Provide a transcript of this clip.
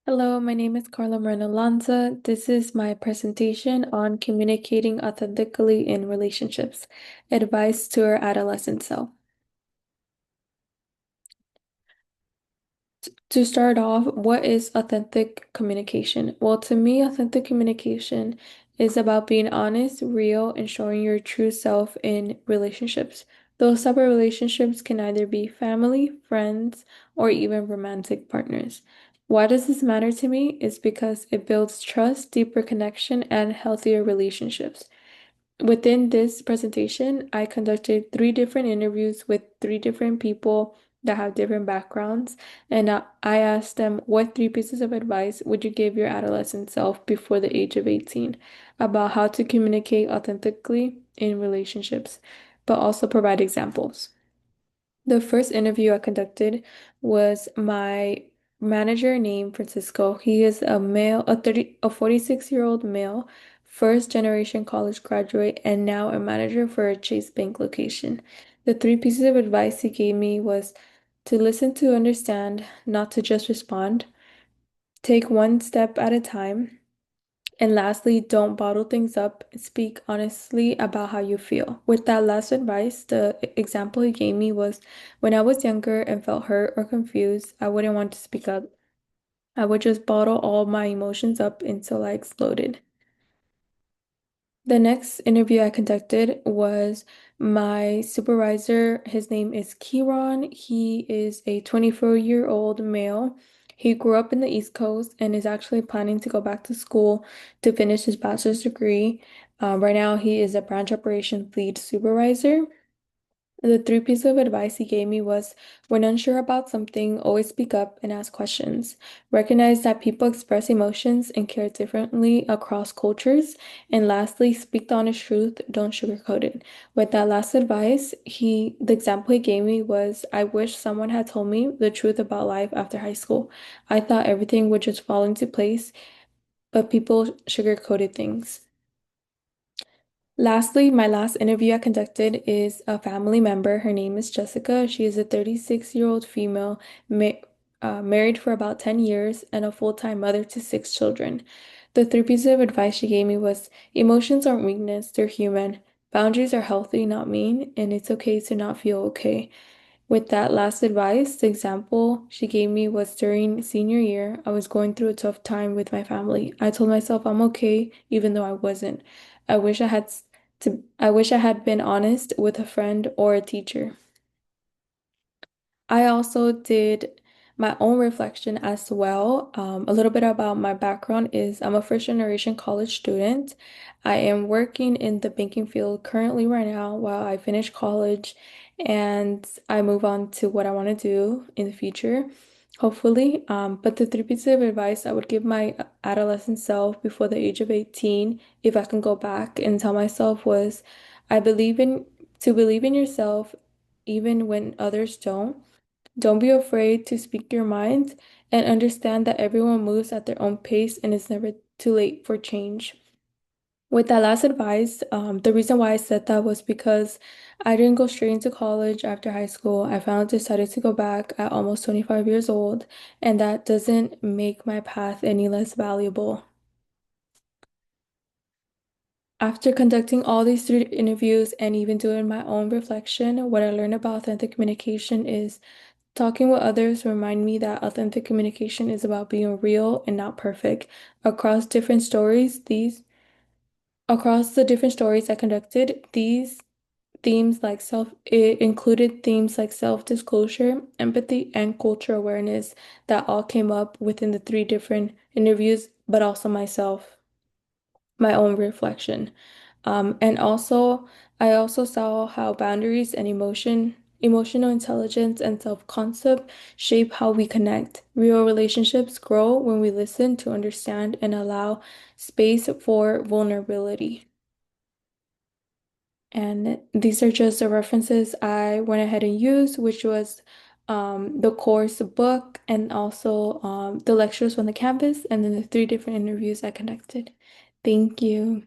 Hello, my name is Karla Moreno Lanza. This is my presentation on communicating authentically in relationships, advice to our adolescent self. To start off, what is authentic communication? Well, to me, authentic communication is about being honest, real, and showing your true self in relationships. Those type of relationships can either be family, friends, or even romantic partners. Why does this matter to me? It's because it builds trust, deeper connection, and healthier relationships. Within this presentation, I conducted three different interviews with three different people that have different backgrounds, and I asked them, what three pieces of advice would you give your adolescent self before the age of 18 about how to communicate authentically in relationships, but also provide examples. The first interview I conducted was my manager named Francisco. He is a male, a 46-year-old male, first generation college graduate, and now a manager for a Chase Bank location. The three pieces of advice he gave me was to listen to understand, not to just respond, take one step at a time, and lastly, don't bottle things up. Speak honestly about how you feel. With that last advice, the example he gave me was when I was younger and felt hurt or confused, I wouldn't want to speak up. I would just bottle all my emotions up until I exploded. The next interview I conducted was my supervisor. His name is Kieran. He is a 24-year-old male. He grew up in the East Coast and is actually planning to go back to school to finish his bachelor's degree. Right now, he is a branch operations lead supervisor. The three pieces of advice he gave me was when unsure about something, always speak up and ask questions. Recognize that people express emotions and care differently across cultures. And lastly, speak the honest truth, don't sugarcoat it. With that last advice, the example he gave me was I wish someone had told me the truth about life after high school. I thought everything would just fall into place, but people sugarcoated things. Lastly, my last interview I conducted is a family member. Her name is Jessica. She is a 36-year-old female, ma married for about 10 years, and a full-time mother to six children. The three pieces of advice she gave me was emotions aren't weakness, they're human. Boundaries are healthy, not mean, and it's okay to not feel okay. With that last advice, the example she gave me was during senior year, I was going through a tough time with my family. I told myself I'm okay, even though I wasn't. I wish I had been honest with a friend or a teacher. I also did my own reflection as well. A little bit about my background is I'm a first generation college student. I am working in the banking field currently right now while I finish college and I move on to what I want to do in the future, hopefully. But the three pieces of advice I would give my adolescent self before the age of 18, if I can go back and tell myself was I believe in to believe in yourself even when others don't. Don't be afraid to speak your mind and understand that everyone moves at their own pace and it's never too late for change. With that last advice, the reason why I said that was because I didn't go straight into college after high school. I finally decided to go back at almost 25 years old, and that doesn't make my path any less valuable. After conducting all these three interviews and even doing my own reflection, what I learned about authentic communication is talking with others remind me that authentic communication is about being real and not perfect. Across different stories, across the different stories I conducted, it included themes like self-disclosure, empathy, and culture awareness that all came up within the three different interviews, but also my own reflection. And also, I also saw how boundaries and emotional intelligence and self-concept shape how we connect. Real relationships grow when we listen to understand and allow space for vulnerability. And these are just the references I went ahead and used, which was the course book and also the lectures on the campus, and then the three different interviews I conducted. Thank you.